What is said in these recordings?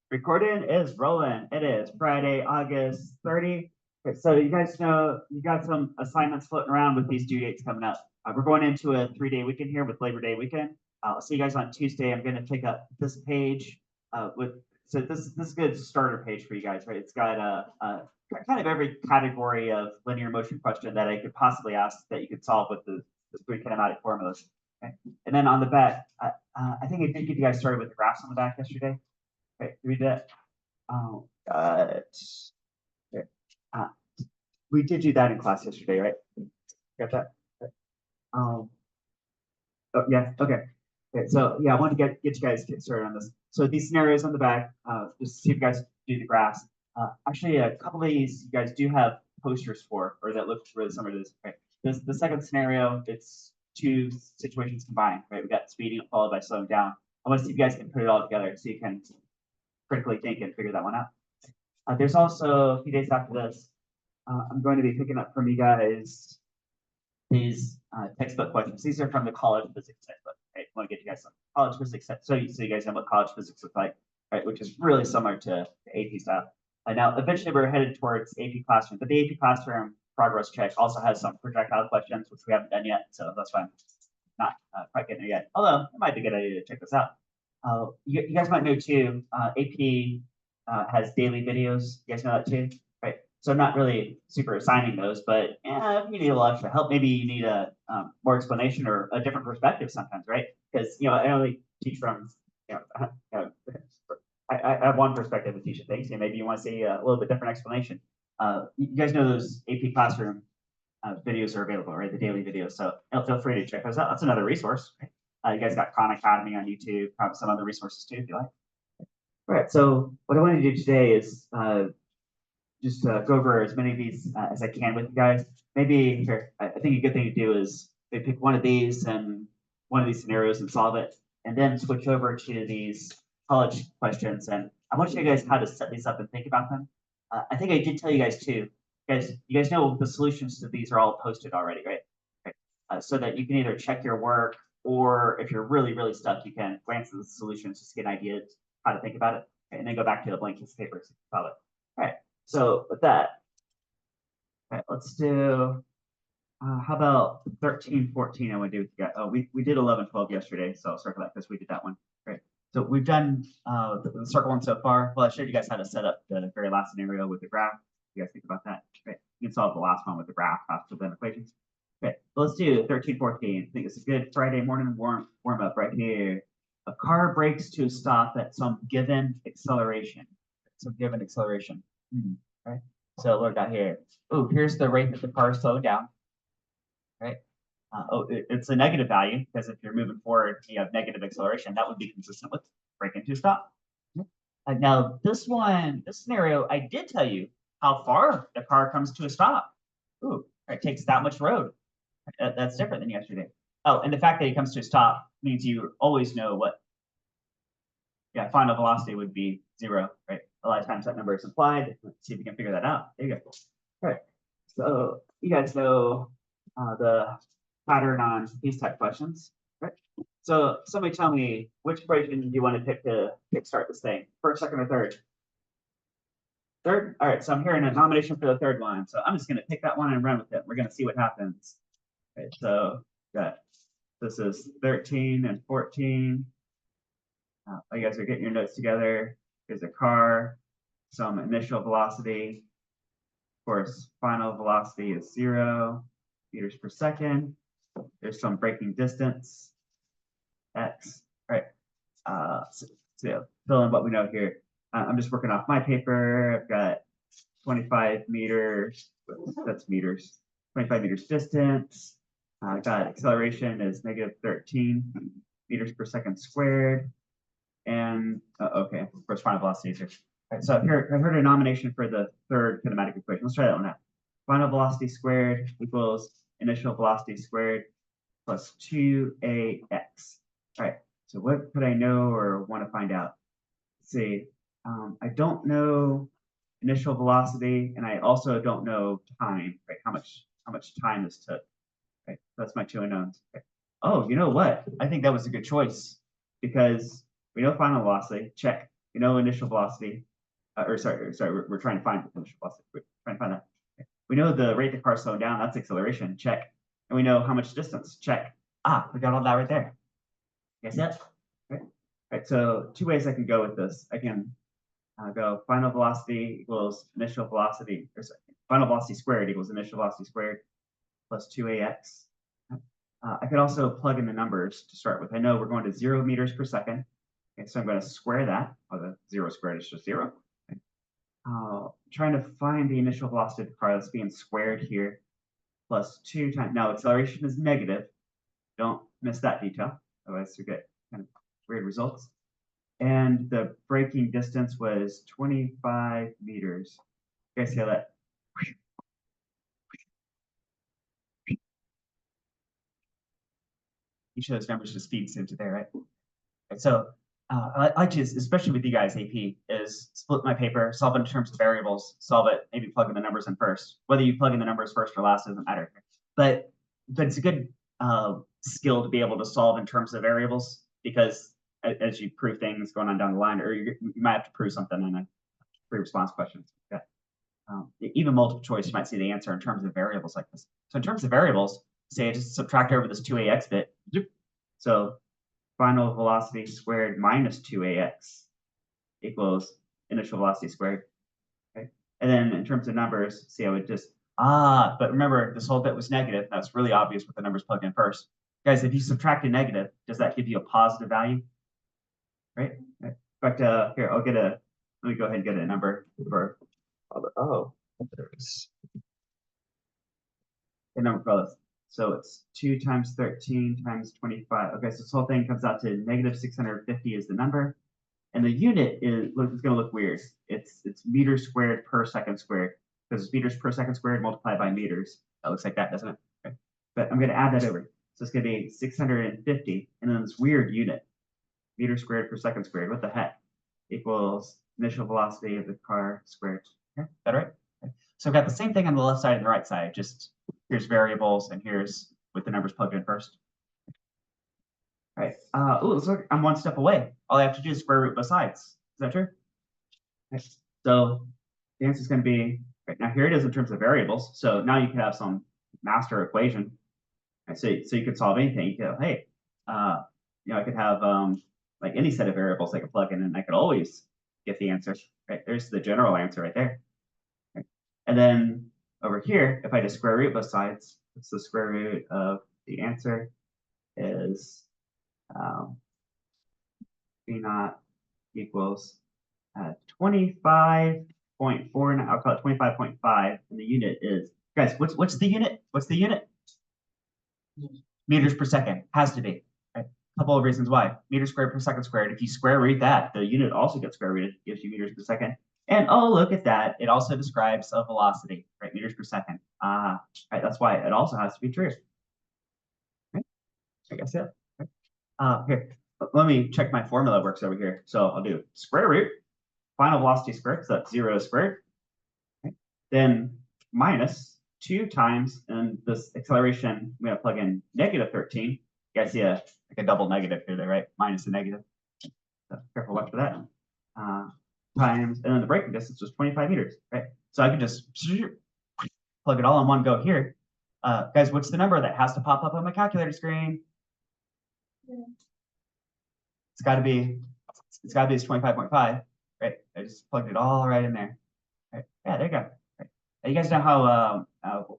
Recording is rolling. It is Friday, August 30. Okay, so you guys know you got some assignments floating around with these due dates coming up. We're going into a 3-day weekend here with Labor Day weekend. I'll see you guys on Tuesday. I'm going to pick up this page with so this is a good starter page for you guys, right? It's got a kind of every category of linear motion question that I could possibly ask that you could solve with the three kinematic formulas. Okay? And then on the back, I think I did get you guys started with the graphs on the back yesterday. Okay, read that. Oh, got it. Okay. We did do that in class yesterday, right? Got that? Okay. Oh, yeah, okay. Okay, so yeah, I want to get you guys get started on this. So these scenarios on the back, just see if you guys do the graphs. Actually, a couple of these you guys do have posters for, or that look really similar to this. Okay. The second scenario, it's two situations combined, right? We got speeding followed by slowing down. I want to see if you guys can put it all together so you can critically think and figure that one out. There's also a few days after this, I'm going to be picking up from you guys these textbook questions. These are from the college physics textbook. Right? I want to get you guys some college physics, so you guys know what college physics looks like, right? Which is really similar to AP stuff. Now, eventually, we're headed towards AP Classroom, but the AP Classroom progress check also has some projectile questions, which we haven't done yet, so that's why I'm not quite getting there yet. Although it might be a good idea to check this out. You guys might know too, AP has daily videos. You guys know that too, right? So I'm not really super assigning those, but if you need a little extra help, maybe you need a more explanation or a different perspective sometimes, right? Because I only teach from I have one perspective to teach things, and maybe you want to see a little bit different explanation. You guys know those AP Classroom videos are available, right? The daily videos. So feel free to check those out. That's another resource. Right? You guys got Khan Academy on YouTube, probably some other resources too, if you like. All right. So what I want to do today is just go over as many of these as I can with you guys. Maybe here, I think a good thing to do is maybe pick one of these and one of these scenarios and solve it, and then switch over to these college questions. And I want to show you guys how to set these up and think about them. I think I did tell you guys too. You guys know the solutions to these are all posted already, right? So that you can either check your work, or if you're really, really stuck, you can glance at the solutions just to get ideas how to think about it, and then go back to the blank piece of paper to follow it. All right. So with that, all right, let's do. How about 13, 14? I want to do with you guys. Oh, we did 11, 12 yesterday, so I'll circle that because we did that one. Great. So we've done the circle one so far. Well, I showed you guys how to set up the very last scenario with the graph. You guys think about that? Great. You can solve the last one with the graph faster than equations. Okay, let's do 13, 14. I think it's a good Friday morning warm up right here. A car brakes to a stop at some given acceleration. Right? So what we got here? Oh, here's the rate that the car is slowing down. Right? It's a negative value because if you're moving forward, you have negative acceleration. That would be consistent with braking to a stop. Now this scenario, I did tell you how far the car comes to a stop. Ooh, it takes that much road. That's different than yesterday. Oh, and the fact that it comes to a stop means you always know what final velocity would be 0, right? A lot of times that number is implied. Let's see if we can figure that out. There you go. All right. So you guys know the pattern on these type questions, right? So somebody tell me which equation do you want to pick to kickstart this thing? First, second, or third? Third? All right. So I'm hearing a nomination for the third one. So I'm just going to pick that one and run with it. We're going to see what happens. Okay, so this is 13 and 14. You guys are getting your notes together. There's a car, some initial velocity. Of course, final velocity is 0 meters per second. There's some braking distance, x, right? So fill in what we know here. I'm just working off my paper. I've got 25 meters, that's meters, 25 meters distance. I got acceleration is negative 13 meters per second squared. And okay, of course, final velocity is here. All right, so here I heard a nomination for the third kinematic equation. Let's try that one out. Final velocity squared equals initial velocity squared plus 2ax. All right, so what could I know or want to find out? Let's see, I don't know initial velocity, and I also don't know time, right? How much time this took. Right, that's my two unknowns. Okay. Oh, you know what? I think that was a good choice because we know final velocity, check. We know initial velocity, or sorry, we're trying to find initial velocity. We're trying to find that. Okay. We know the rate the car's slowing down, that's acceleration, check. And we know how much distance, check. Ah, we got all that right there. Guess that? Right. Right, so two ways I can go with this. I can go final velocity equals initial velocity, or sorry, final velocity squared equals initial velocity squared plus 2ax. I could also plug in the numbers to start with. I know we're going to 0 meters per second. Okay, so I'm going to square that. Well, the 0 squared is just 0. Okay. Trying to find the initial velocity of the car that's being squared here, plus 2 times. Now, acceleration is negative. Don't miss that detail. Otherwise, you get kind of weird results. And the braking distance was 25 meters. You guys see how that? Each of those numbers just feeds into there, right? And so I like to, especially with you guys, AP, is split my paper, solve it in terms of variables, solve it, maybe plug in the numbers in first. Whether you plug in the numbers first or last doesn't matter. But it's a good skill to be able to solve in terms of variables, because as you prove things going on down the line, or you might have to prove something in a pre-response question. Yeah. Even multiple choice, you might see the answer in terms of variables like this. So in terms of variables, say I just subtract over this 2ax bit. So final velocity squared minus 2ax equals initial velocity squared. Okay. And then in terms of numbers, see, I would just, but remember this whole bit was negative. That's really obvious with the numbers plugged in first. Guys, if you subtract a negative, does that give you a positive value? Right? In fact, here, let me go ahead and get a number for, there's a number for this. So it's 2 times 13 times 25. Okay, so this whole thing comes out to negative 650 is the number. And the unit is going to look weird. It's meters squared per second squared, because it's meters per second squared multiplied by meters. That looks like that, doesn't it? Okay. But I'm going to add that over. So it's going to be 650, and then this weird unit, meters squared per second squared. What the heck? Equals initial velocity of the car squared. Okay, is that right? Okay. So I've got the same thing on the left side and the right side. Just here's variables, and here's with the numbers plugged in first. All right. Oh, looks like I'm one step away. All I have to do is square root both sides. Is that true? Okay. So the answer is going to be, right now here it is in terms of variables. So now you can have some master equation. Right? So you could solve anything. You could, hey, I could have like any set of variables I could plug in, and I could always get the answer. Right? There's the general answer right there. Right? And then over here, if I just square root both sides, it's the square root of the answer is V naught equals 25.4. I'll call it 25.5, and the unit is, guys, what's the unit? What's the unit? Meters per second. Has to be. Right? A couple of reasons why. Meters squared per second squared. If you square root that, the unit also gets square rooted, gives you meters per second. And oh, look at that. It also describes a velocity, right? Meters per second. Right, that's why it also has to be true. Right? I guess it. Right? Here, let me check my formula works over here. So I'll do square root, final velocity squared, so that's 0 squared. Okay. Then minus 2 times, and this acceleration, I'm going to plug in negative 13. You guys see like a double negative here, right? Minus a negative. So careful, watch for that. Times, and then the braking distance was 25 meters, right? So I could just plug it all in one go here. Guys, what's the number that has to pop up on my calculator screen? Yeah. It's got to be this 25.5, right? I just plugged it all right in there. Right? Yeah, there you go. Right. You guys know how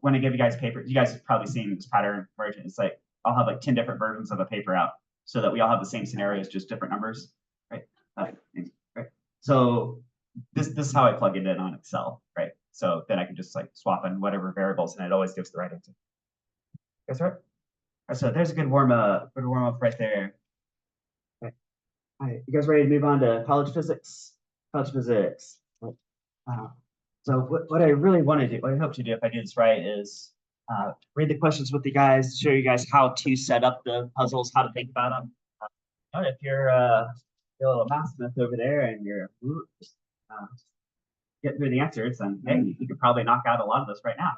when I give you guys paper, you guys have probably seen this pattern version. It's like I'll have like 10 different versions of a paper out so that we all have the same scenarios, just different numbers, right? Right. So this is how I plug it in on Excel, right? So then I can just like swap in whatever variables, and it always gives the right answer. That's right. So there's a good warm up right there. Okay. All right, you guys ready to move on to college physics? College physics. So what I really want to do, what I hope to do if I do this right, is read the questions with you guys, show you guys how to set up the puzzles, how to think about them. If you're a little mathsmith over there and you're getting through the answers, then hey, you could probably knock out a lot of this right now.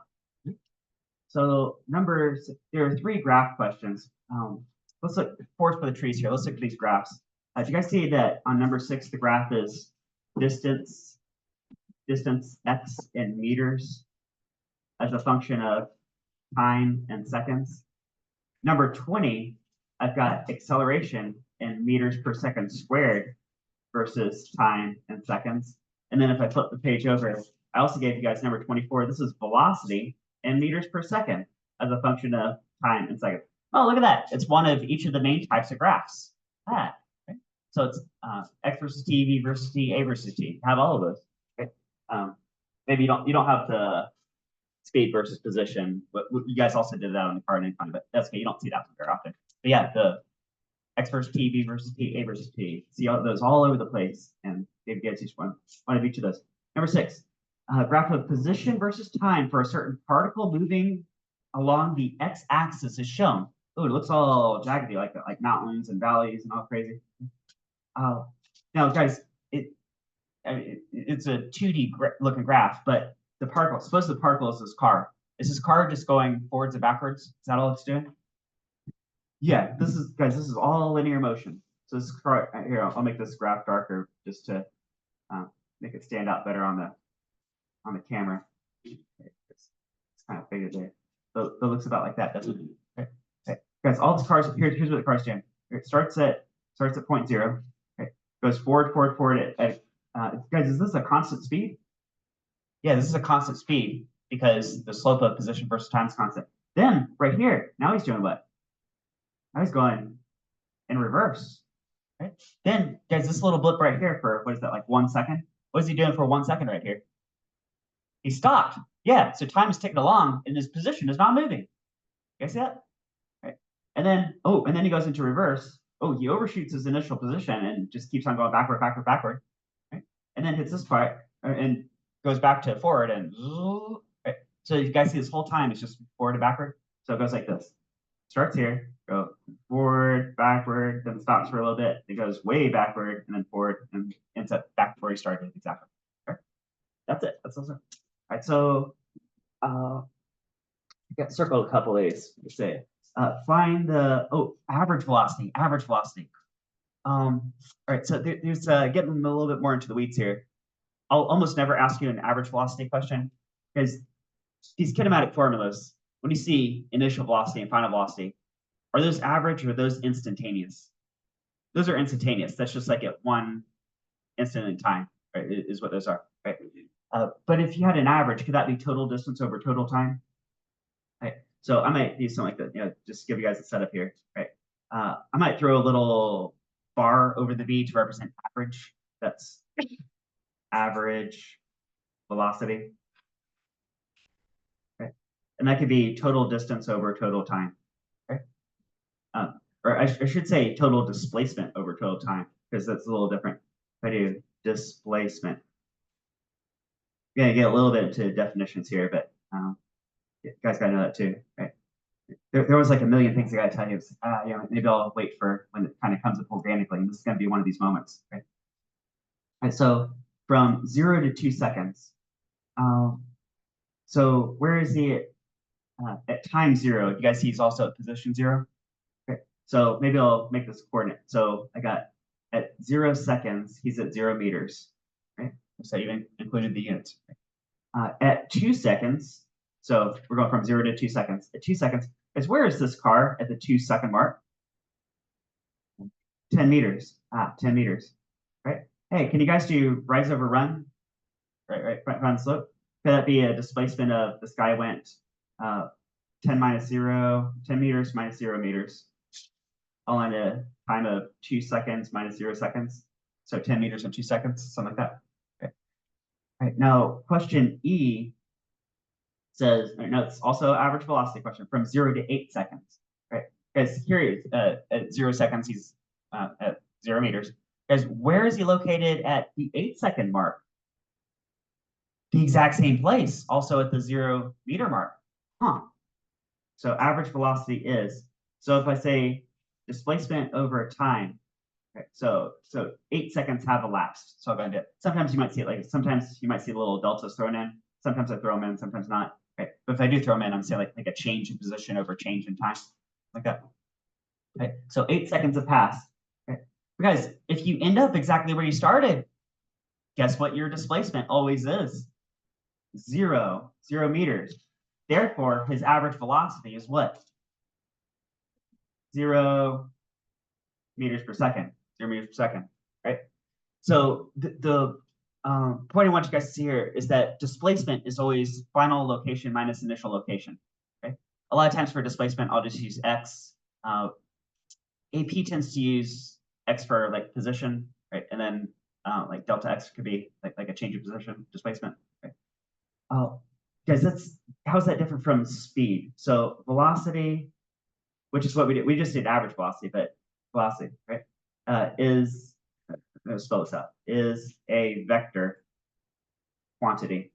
So there are 3 graph questions. Let's look forest for the trees here. Let's look at these graphs. Do you guys see that on number 6, the graph is distance x in meters as a function of time and seconds? Number 20, I've got acceleration in meters per second squared versus time and seconds. And then if I flip the page over, I also gave you guys number 24. This is velocity in meters per second as a function of time and seconds. Oh, look at that. It's one of each of the main types of graphs. That. Okay. So it's x versus t, v versus t, a versus t. Have all of those. Okay. Maybe you don't have the speed versus position, but you guys also did that on the card income, but that's okay. You don't see that one very often. But yeah, the x versus t, v versus t, a versus t. See all those all over the place, and it gives each one of each of those. Number 6, graph of position versus time for a certain particle moving along the x-axis is shown. Oh, it looks all jaggedy like that, like mountains and valleys and all crazy. Now, guys, it's a 2D looking graph, but the particle, suppose the particle is this car. Is this car just going forwards and backwards? Is that all it's doing? Yeah, this is, guys, this is all linear motion. So this car, here, I'll make this graph darker just to make it stand out better on the camera. It's kind of faded there. So it looks about like that, doesn't it? Okay. Guys, all these cars, here's what the car's doing. It starts at point 0. Okay. Goes forward at guys, is this a constant speed? Yeah, this is a constant speed because the slope of position versus time is constant. Then right here, now he's doing what? Now he's going in reverse. Right? Then guys, this little blip right here for what is that, like 1 second? What is he doing for 1 second right here? He stopped. Yeah, so time is ticking along and his position is not moving. You guys see that? Right. And then he goes into reverse. Oh, he overshoots his initial position and just keeps on going backward. Right? And then hits this part and goes back to forward and right? So you guys see this whole time it's just forward and backward. So it goes like this. Starts here, go forward, backward, then stops for a little bit. It goes way backward and then forward and ends up back to where he started exactly. Okay. That's it. That's also. All right, so got circled a couple A's. Let's say find the average velocity. All right, so there's getting a little bit more into the weeds here. I'll almost never ask you an average velocity question because these kinematic formulas, when you see initial velocity and final velocity, are those average or are those instantaneous? Those are instantaneous. That's just like at one instant in time, right? Is what those are, right? But if you had an average, could that be total distance over total time? Right. So I might do something like that, just give you guys a setup here, right? I might throw a little bar over the V to represent average. That's average velocity. Okay. And that could be total distance over total time. Okay. Or I should say total displacement over total time, because that's a little different. If I do displacement. I'm gonna get a little bit into definitions here, but you guys gotta know that too, right? There was like a million things I gotta tell you. Maybe I'll wait for when it kind of comes up organically. And this is gonna be one of these moments, right? And so from 0 to 2 seconds. So where is he at time 0? You guys see he's also at position 0. Okay, so maybe I'll make this coordinate. So I got at 0 seconds, he's at 0 meters, right? So I even included the units. Right? At 2 seconds, so we're going from 0 to 2 seconds. At 2 seconds, where is this car at the 2 second mark? 10 meters. 10 meters. Right? Hey, can you guys do rise over run? Right, run slope. Could that be a displacement of this guy went 10 minus 0, 10 meters minus 0 meters, all in a time of 2 seconds minus 0 seconds. So 10 meters in 2 seconds, something like that. Okay. All right, now question E says, no, it's also average velocity question from 0 to 8 seconds, right? Because here at 0 seconds, he's at 0 meters. Guys, where is he located at the 8 second mark? The exact same place, also at the 0 meter mark. So average velocity is, so if I say displacement over time, okay, so 8 seconds have elapsed. So I'm going to do it. Sometimes you might see it like, sometimes you might see little deltas thrown in. Sometimes I throw them in, sometimes not. Okay. But if I do throw them in, I'm saying like a change in position over change in time, like that. Okay. So 8 seconds have passed. Okay. Guys, if you end up exactly where you started, guess what your displacement always is? 0 meters. Therefore, his average velocity is what? 0 meters per second. 0 meters per second, right? So the point I want you guys to see here is that displacement is always final location minus initial location. Okay. A lot of times for displacement, I'll just use x. AP tends to use x for like position, right? And then like delta x could be like a change of position displacement. Right? Guys, how's that different from speed? So velocity, which is what we did. We just did average velocity, but velocity, right? Is, let's spell this out, is a vector quantity.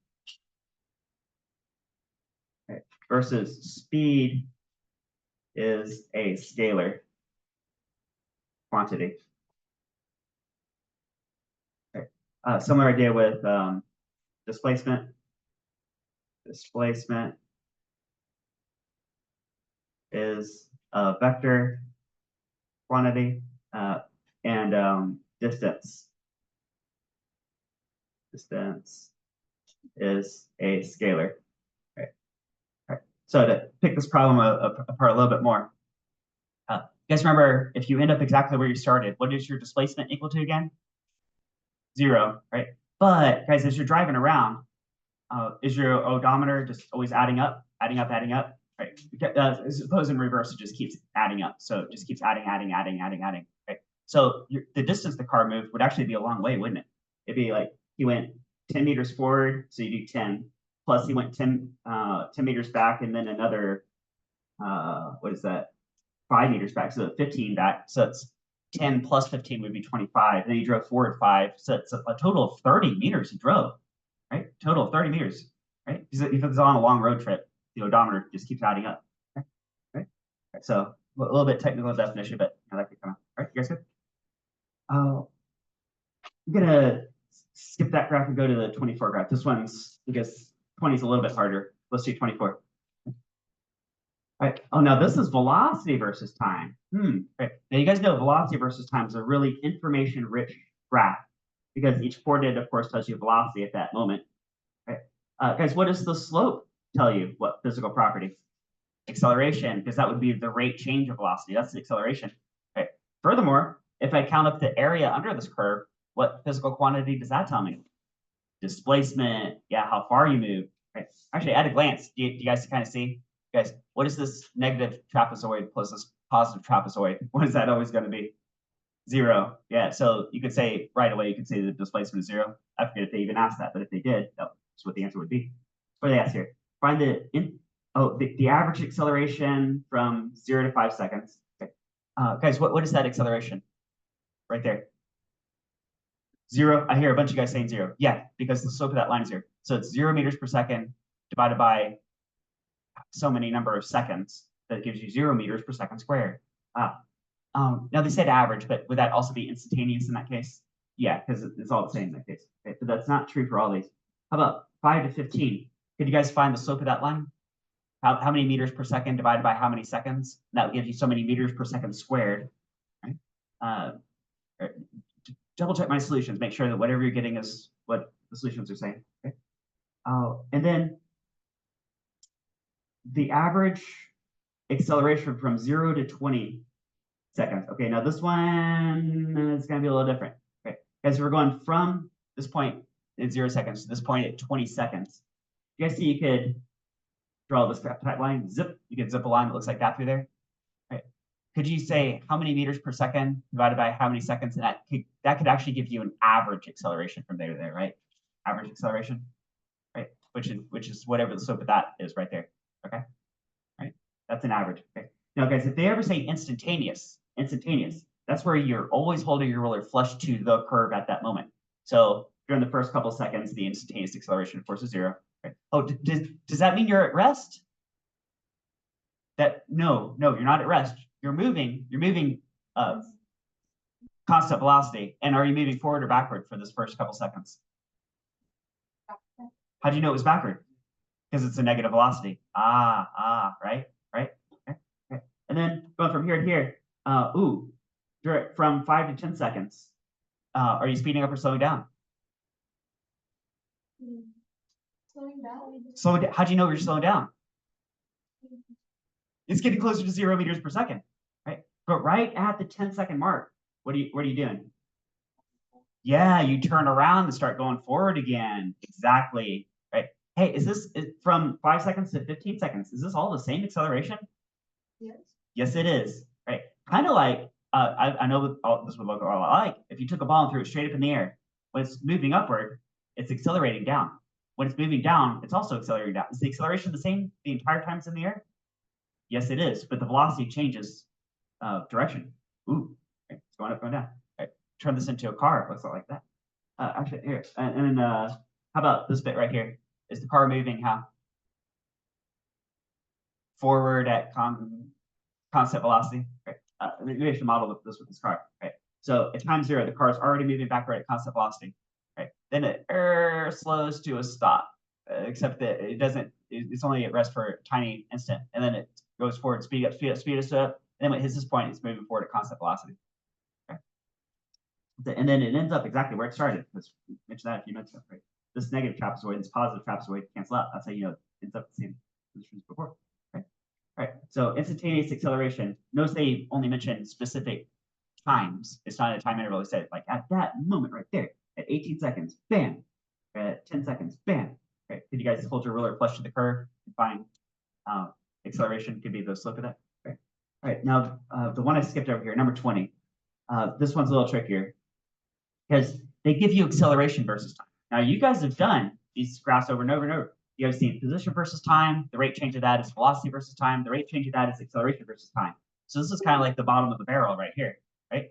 Okay. Versus speed is a scalar quantity. Okay. Similar idea with displacement. Displacement is a vector quantity, and distance. Distance is a scalar. Okay. Right. So to pick this problem apart a little bit more, you guys remember, if you end up exactly where you started, what is your displacement equal to again? 0, right? But guys, as you're driving around, is your odometer just always adding up, right? Suppose in reverse, it just keeps adding up. So it just keeps adding, right? So the distance the car moved would actually be a long way, wouldn't it? It'd be like he went 10 meters forward, so you do 10, plus he went 10 meters back, and then another, what is that? 5 meters back, so 15 back. So it's 10 plus 15 would be 25. Then he drove forward 5, so it's a total of 30 meters he drove, right? Total of 30 meters, right? If it's on a long road trip, the odometer just keeps adding up, right? So a little bit technical definition, but that could come out. All right, you guys good? I'm gonna skip that graph and go to the 24 graph. This one's, I guess 20 is a little bit harder. Let's do 24. All right. Oh, now this is velocity versus time. Right. Now you guys know velocity versus time is a really information-rich graph because each coordinate, of course, tells you velocity at that moment. Right. Guys, what does the slope tell you? What physical property? Acceleration, because that would be the rate change of velocity. That's the acceleration. Right. Furthermore, if I count up the area under this curve, what physical quantity does that tell me? Displacement. Yeah, how far you move. Right. Actually, at a glance, do you guys kind of see? Guys, what is this negative trapezoid plus this positive trapezoid? What is that always going to be? 0. Yeah, so you could say right away, you could say the displacement is 0. I forget if they even asked that, but if they did, that's what the answer would be. What do they ask here? Find the average acceleration from 0 to 5 seconds. Okay. Guys, what is that acceleration? Right there. 0. I hear a bunch of guys saying 0. Yeah, because the slope of that line is 0. So it's 0 meters per second divided by so many number of seconds that gives you 0 meters per second squared. Now they said average, but would that also be instantaneous in that case? Yeah, because it's all the same in that case. Okay, but that's not true for all these. How about 5 to 15? Could you guys find the slope of that line? How many meters per second divided by how many seconds? That would give you so many meters per second squared. Right? Double check my solutions. Make sure that whatever you're getting is what the solutions are saying. Okay. And then the average acceleration from 0 to 20 seconds. Okay, now this one is going to be a little different. Okay, guys, we're going from this point at 0 seconds to this point at 20 seconds. You guys see you could draw this type line, zip. You could zip a line that looks like that through there. Right. Could you say how many meters per second divided by how many seconds? And that could actually give you an average acceleration from there to there, right? Average acceleration, right? Which is whatever the slope of that is right there. Okay, right? That's an average. Okay. Now, guys, if they ever say instantaneous, that's where you're always holding your ruler flush to the curve at that moment. So during the first couple of seconds, the instantaneous acceleration, of course, is 0. Right? Oh, does that mean you're at rest? No, you're not at rest. You're moving constant velocity. And are you moving forward or backward for this first couple seconds? How do you know it was backward? Because it's a negative velocity. Right. And then going from here to here, from 5 to 10 seconds, are you speeding up or slowing down? Slowing down. So how do you know you're slowing down? It's getting closer to 0 meters per second, right? But right at the 10-second mark, what are you doing? Yeah, you turn around and start going forward again. Exactly, right? Hey, is this from 5 seconds to 15 seconds? Is this all the same acceleration? Yes. Yes, it is, right? Kind of like, I know this would look a lot like, if you took a ball and threw it straight up in the air, when it's moving upward, it's accelerating down. When it's moving down, it's also accelerating down. Is the acceleration the same the entire time it's in the air? Yes, it is, but the velocity changes direction. Ooh, right, it's going up, going down. Right. Turn this into a car, it looks like that. Actually, here, and how about this bit right here? Is the car moving how? Forward at constant velocity, right? Maybe I should model this with this car, right? So at time 0, the car is already moving backward at constant velocity, right? Then it slows to a stop, except that it doesn't, it's only at rest for a tiny instant, and then it goes forward, speed up, speed up, speed up, and then when it hits this point, it's moving forward at constant velocity. Okay. And then it ends up exactly where it started. Let's mention that a few minutes ago, right? This negative trapezoid, this positive trapezoid cancel out. That's how you know it ends up the same position as before. Right, so instantaneous acceleration. Notice they only mention specific times. It's not a time interval. They said like at that moment right there, at 18 seconds, bam. At 10 seconds, bam. Right, could you guys hold your ruler flush to the curve and find acceleration? Could be the slope of that. Right. All right, now the one I skipped over here, number 20. This one's a little trickier because they give you acceleration versus time. Now you guys have done these graphs over and over and over. You guys seen position versus time. The rate change of that is velocity versus time. The rate change of that is acceleration versus time. So this is kind of like the bottom of the barrel right here, right?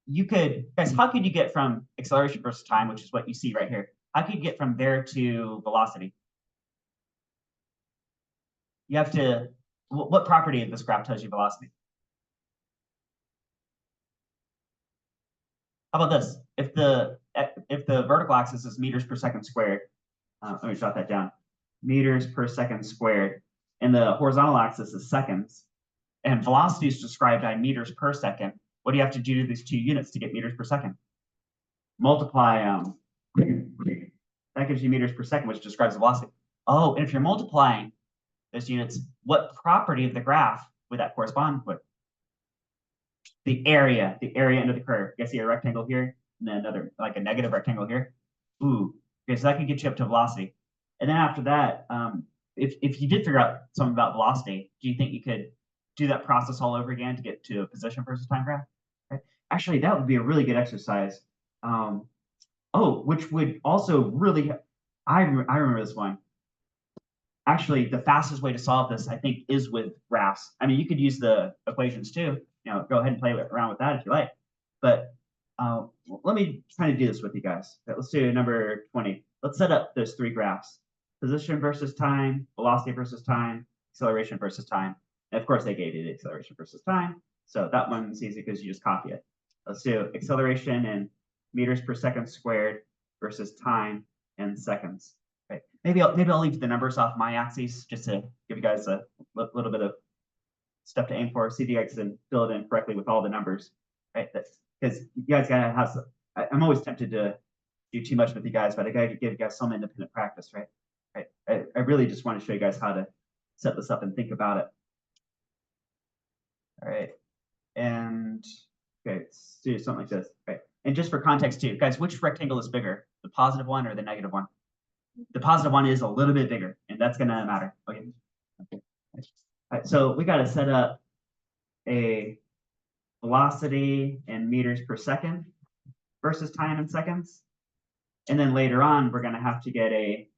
You could, guys, how could you get from acceleration versus time, which is what you see right here? How could you get from there to velocity? You have to, what property of this graph tells you velocity? How about this? If the vertical axis is meters per second squared, let me jot that down. Meters per second squared, and the horizontal axis is seconds, and velocity is described by meters per second. What do you have to do to these two units to get meters per second? Multiply that gives you meters per second, which describes the velocity. Oh, and if you're multiplying those units, what property of the graph would that correspond with? The area under the curve. You see a rectangle here, and then another, like a negative rectangle here. Ooh, okay, so that can get you up to velocity. And then after that, if you did figure out something about velocity, do you think you could do that process all over again to get to a position versus time graph? Right? Actually, that would be a really good exercise. Which would also really, I remember this one. Actually, the fastest way to solve this, I think, is with graphs. I mean, you could use the equations too. Go ahead and play around with that if you like. But let me try to do this with you guys. Let's do number 20. Let's set up those 3 graphs. Position versus time, velocity versus time, acceleration versus time. And of course, they gave you the acceleration versus time. So that one's easy because you just copy it. Let's do acceleration in meters per second squared versus time in seconds. Right. Maybe I'll leave the numbers off my axes just to give you guys a little bit of stuff to aim for. See if you guys can fill it in correctly with all the numbers. Right. Because you guys gotta have some. I'm always tempted to do too much with you guys, but I gotta give you guys some independent practice, right? Right. I really just want to show you guys how to set this up and think about it. All right. And okay, let's do something like this. Right. And just for context too, guys, which rectangle is bigger, the positive one or the negative one? The positive one is a little bit bigger, and that's gonna matter. Okay. All right, so we got to set up a velocity in meters per second versus time in seconds. And then later on, we're going to have to get a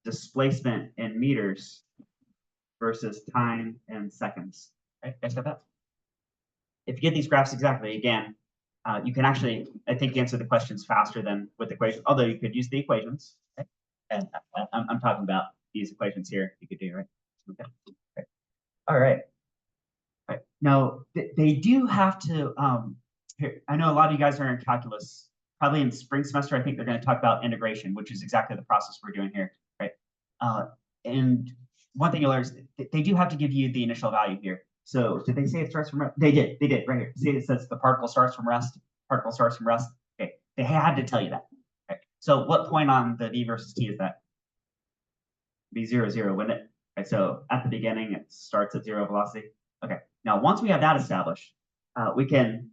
displacement in meters versus time in seconds. Right, guys got that? If you get these graphs exactly, again, you can actually, I think, answer the questions faster than with equations, although you could use the equations. Right? And I'm talking about these equations here you could do, right? Okay. Right. All right. All right. Now, they do have to, here, I know a lot of you guys are in calculus. Probably in spring semester, I think they're going to talk about integration, which is exactly the process we're doing here, right? And one thing you'll learn is they do have to give you the initial value here. So did they say it starts from rest? They did right here. See, it says the particle starts from rest, particle starts from rest. Okay, they had to tell you that. Okay. So what point on the v versus t is that? Be 0, 0, wouldn't it? Right, so at the beginning, it starts at 0 velocity. Okay, now once we have that established, we can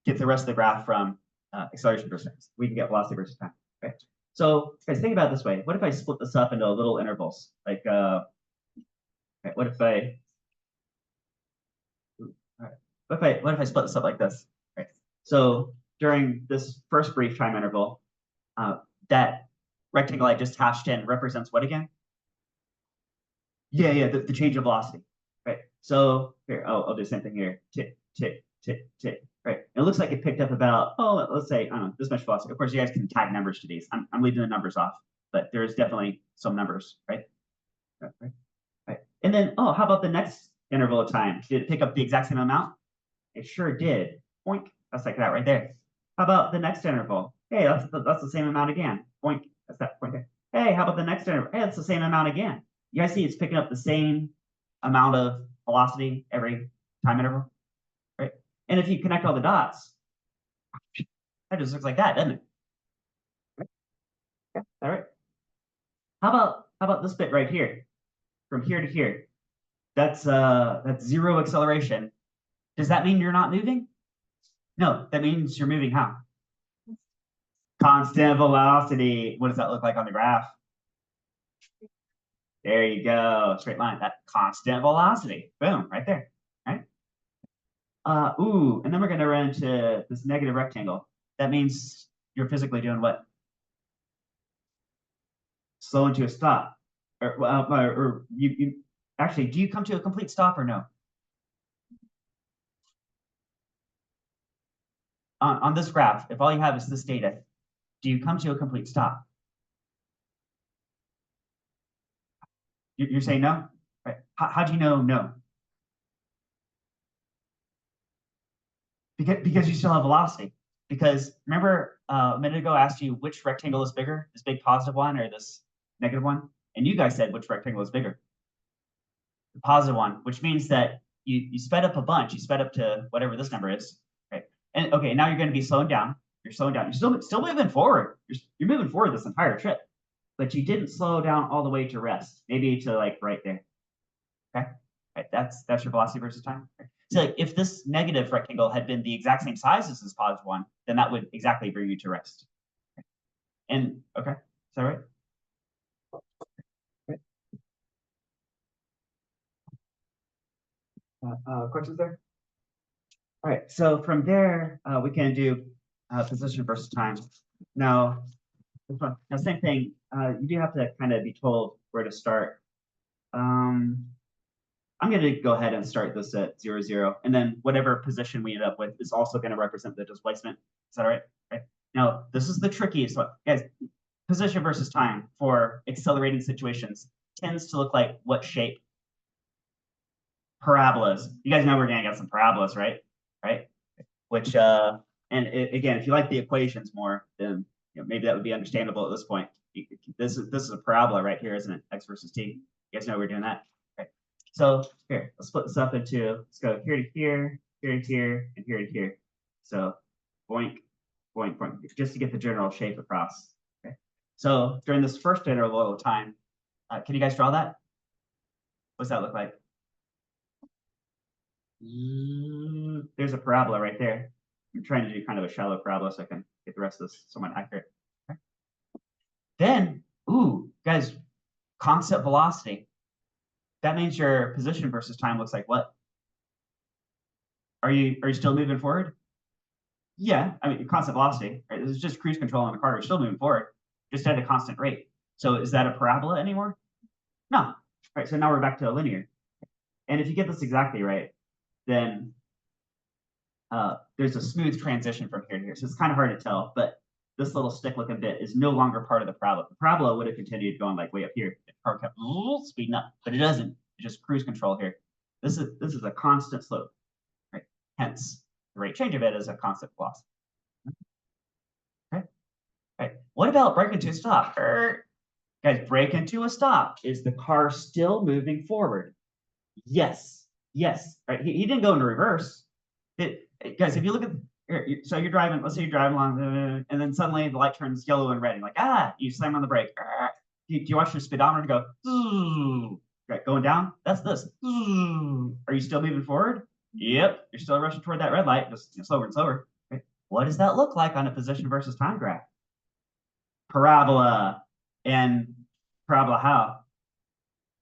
get the rest of the graph from acceleration versus time. We can get velocity versus time. Okay, so guys, think about it this way. What if I split this up into little intervals? Like, okay, what if I split this up like this? Right. So during this first brief time interval, that rectangle I just hashed in represents what again? Yeah, the change of velocity. Right. So here, I'll do the same thing here. Tick, tick, tick, tick. Right. It looks like it picked up about, let's say, I don't know, this much velocity. Of course, you guys can tag numbers to these. I'm leaving the numbers off, but there's definitely some numbers, right? Right. And then, how about the next interval of time? Did it pick up the exact same amount? It sure did. Boink. That's like that right there. How about the next interval? Hey, that's the same amount again. Boink. That's that point there. Hey, how about the next interval? Hey, that's the same amount again. You guys see it's picking up the same amount of velocity every time interval, right? And if you connect all the dots, that just looks like that, doesn't it? Right? Yeah, all right. How about this bit right here? From here to here. That's 0 acceleration. Does that mean you're not moving? No, that means you're moving how? Constant velocity. What does that look like on the graph? There you go. Straight line. That constant velocity. Boom, right there. Right? And then we're going to run into this negative rectangle. That means you're physically doing what? Slowing to a stop. Or you actually, do you come to a complete stop or no? On this graph, if all you have is this data, do you come to a complete stop? You're saying no? Right. How do you know no? Because you still have velocity. Because remember a minute ago I asked you which rectangle is bigger, this big positive one or this negative one? And you guys said which rectangle is bigger? The positive one, which means that you sped up a bunch. You sped up to whatever this number is, right? And okay, now you're going to be slowing down. You're slowing down. You're still moving forward. You're moving forward this entire trip, but you didn't slow down all the way to rest. Maybe to like right there. Okay, right, that's your velocity versus time. Right. So like if this negative rectangle had been the exact same size as this positive one, then that would exactly bring you to rest. Okay. And okay, is that right? Questions there? All right, so from there, we can do position versus time. Now, same thing, you do have to kind of be told where to start. I'm going to go ahead and start this at 0, 0, and then whatever position we end up with is also going to represent the displacement. Is that all right? Right. Now, this is the trickiest one. Guys, position versus time for accelerating situations tends to look like what shape? Parabolas. You guys know we're going to get some parabolas, right? Right? Which, again, if you like the equations more, then maybe that would be understandable at this point. This is a parabola right here, isn't it? X versus t. You guys know we're doing that. So here, let's split this up into, let's go here to here, here to here, and here to here. So boink, boink, boink, just to get the general shape across. Okay. So during this first interval of time, can you guys draw that? What's that look like? There's a parabola right there. I'm trying to do kind of a shallow parabola so I can get the rest of this somewhat accurate. Okay. Then, guys, constant velocity. That means your position versus time looks like what? Are you still moving forward? Yeah, I mean, constant velocity, right? This is just cruise control on the car. You're still moving forward, just at a constant rate. So is that a parabola anymore? No. Right, so now we're back to a linear. And if you get this exactly right, then there's a smooth transition from here to here. So it's kind of hard to tell, but this little stick-looking bit is no longer part of the parabola. The parabola would have continued going like way up here. The car kept speeding up, but it doesn't. It's just cruise control here. This is a constant slope, right? Hence, the rate change of it is a constant velocity. Okay. Right. What about brake into a stop? Guys, brake into a stop. Is the car still moving forward? Yes. Yes, right. He didn't go into reverse. Guys, if you look at, so you're driving, let's say you're driving along, and then suddenly the light turns yellow and red, and like, you slam on the brake. Do you watch your speedometer go, right, going down? That's this. Are you still moving forward? Yep, you're still rushing toward that red light, just slower and slower. Right? What does that look like on a position versus time graph? Parabola. And parabola how?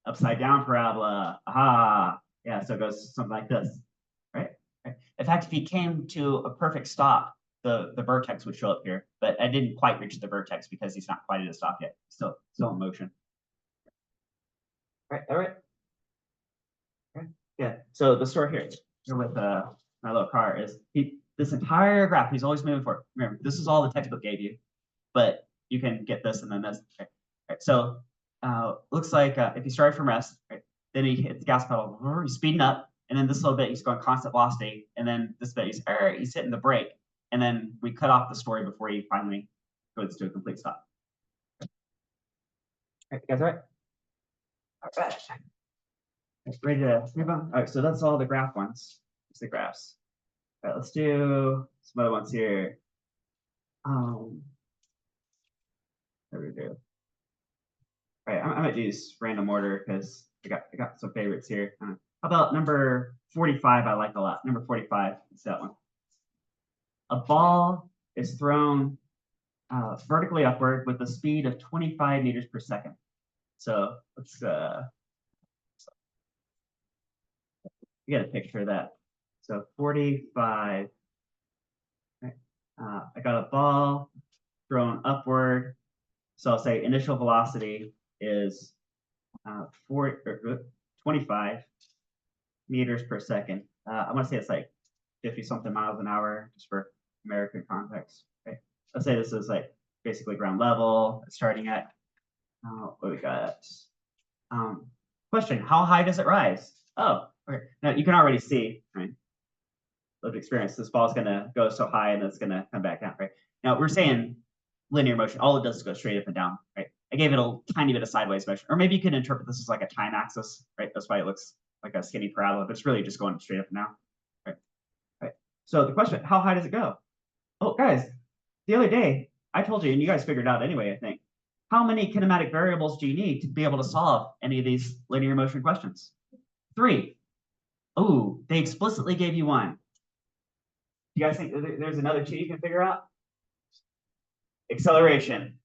Upside down parabola. Aha. Yeah, so it goes something like this, right? In fact, if he came to a perfect stop, the vertex would show up here, but I didn't quite reach the vertex because he's not quite at a stop yet. Still in motion. All right. Yeah. So the story here with my little car is this entire graph he's always moving forward. Remember, this is all the textbook gave you, but you can get this and then this. Right. So looks like if you start from rest, right, then he hits the gas pedal, he's speeding up, and then this little bit he's going constant velocity, and then this bit he's hitting the brake, and then we cut off the story before he finally goes to a complete stop. All right, you guys, all right? All right. Ready to move on? All right, so that's all the graph ones. It's the graphs. All right, let's do some other ones here. There we go. All right, I might use random order because I got some favorites here. How about number 45? I like a lot. Number 45, it's that one. A ball is thrown vertically upward with a speed of 25 meters per second. So let's get a picture of that. So 45. Okay. I got a ball thrown upward. So I'll say initial velocity is 25 meters per second. I want to say it's like 50 something miles an hour just for American context. Okay. Let's say this is like basically ground level, starting at what we got. Question: how high does it rise? Oh, okay. Now you can already see, right? Lived experience. This ball is going to go so high and it's going to come back down, right? Now we're saying linear motion. All it does is go straight up and down, right? I gave it a tiny bit of sideways motion, or maybe you could interpret this as like a time axis, right? That's why it looks like a skinny parabola, but it's really just going straight up and down, right? Right. So the question: how high does it go? Oh, guys, the other day I told you, and you guys figured out anyway, I think. How many kinematic variables do you need to be able to solve any of these linear motion questions? 3. Oh, they explicitly gave you 1. You guys think there's another 2 you can figure out? Acceleration.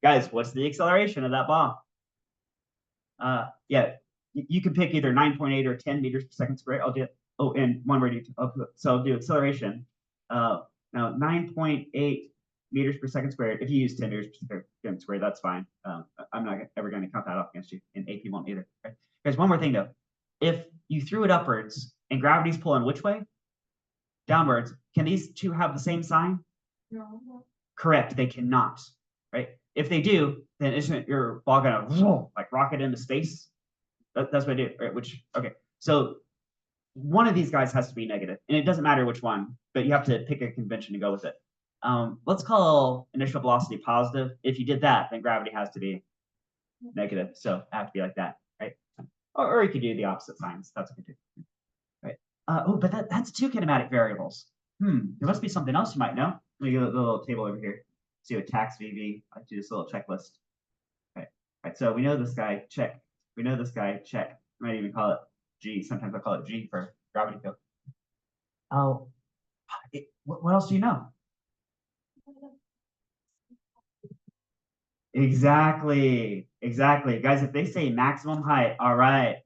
Guys, what's the acceleration of that ball? Yeah, you can pick either 9.8 or 10 meters per second squared. I'll do it. Oh, and one word. So I'll do acceleration. Now 9.8 meters per second squared. If you use 10 meters per second squared, that's fine. I'm not ever going to count that off against you, and AP won't either. Right? There's one more thing though. If you threw it upwards and gravity's pulling which way? Downwards. Can these two have the same sign? No. Correct. They cannot. Right? If they do, then isn't your ball gonna like rocket into space? That's what I do. Right? Which okay. So one of these guys has to be negative, and it doesn't matter which one, but you have to pick a convention to go with it. Let's call initial velocity positive. If you did that, then gravity has to be negative. So it have to be like that, right? Or you could do the opposite signs. That's what you do. Right. Oh, but that's 2 kinematic variables. There must be something else you might know. Let me get a little table over here. See what tax VV. I do this little checklist. Right. So we know this guy, check. We know this guy, check. I might even call it G. Sometimes I call it G for gravity field. Oh, what else do you know? Exactly. Guys, if they say maximum height, all right.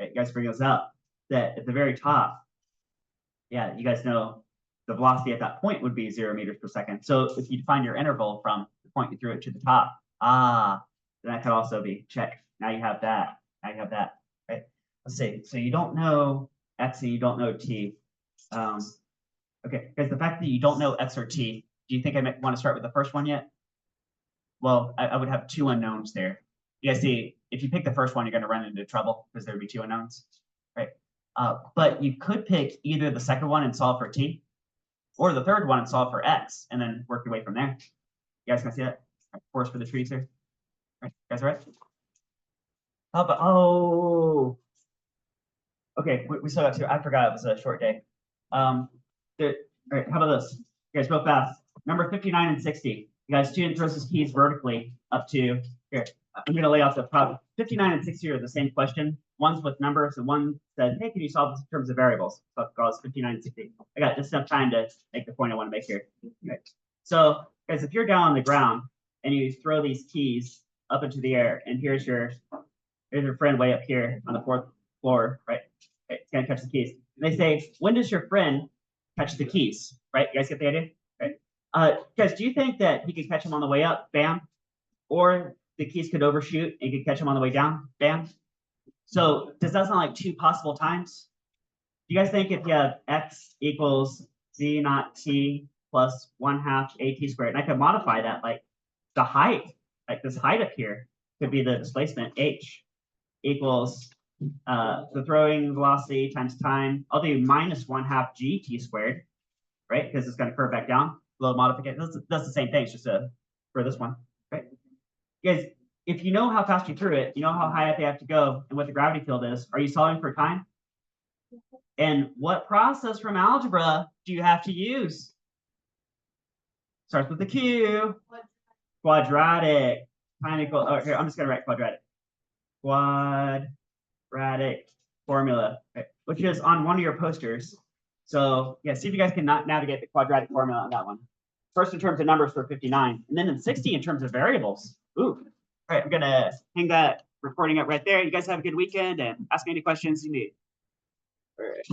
You guys bring this up. That at the very top, yeah, you guys know the velocity at that point would be 0 meters per second. So if you find your interval from the point you threw it to the top, then that could also be check. Now you have that. Right? Let's see. So you don't know X and you don't know T. Okay, because the fact that you don't know X or T, do you think I might want to start with the first one yet? Well, I would have 2 unknowns there. You guys see, if you pick the first one, you're going to run into trouble because there would be 2 unknowns, right? But you could pick either the second one and solve for T, or the third one and solve for X, and then work your way from there. You guys can see that? Right, forest for the trees here. Right, you guys all right? Oh, but Okay, we still got two. I forgot it was a short day. All right, how about this? You guys, real fast. Number 59 and 60. You guys, student throws his keys vertically up to here. I'm gonna lay out the problem. 59 and 60 are the same question. One's with numbers, and one said, "Hey, can you solve this in terms of variables?" So I'll call this 59 and 60. I got just enough time to make the point I want to make here. Okay. So, guys, if you're down on the ground and you throw these keys up into the air, and here's your friend way up here on the fourth floor, right? Okay, it's gonna catch the keys. And they say, when does your friend catch the keys? Right? You guys get the idea? Right. Guys, do you think that he could catch him on the way up? Bam. Or the keys could overshoot and could catch him on the way down? Bam. So does that sound like two possible times? Do you guys think if you have x equals z naught t plus 1/2 at squared, and I could modify that like the height, like this height up here could be the displacement h equals the throwing velocity times time. I'll do minus 1/2 gt squared, right? Because it's going to curve back down. Little modification. That's the same thing. It's just for this one, right? Guys, if you know how fast you threw it, you know how high up they have to go and what the gravity field is. Are you solving for time? And what process from algebra do you have to use? Starts with the Q. Quadratic. Time equal. Oh, here, I'm just going to write quadratic. Quadratic formula, right, which is on one of your posters. So yeah, see if you guys can navigate the quadratic formula on that one. First in terms of numbers for 59, and then in 60 in terms of variables. Ooh, all right, I'm gonna hang that recording up right there. You guys have a good weekend and ask me any questions you need. All right.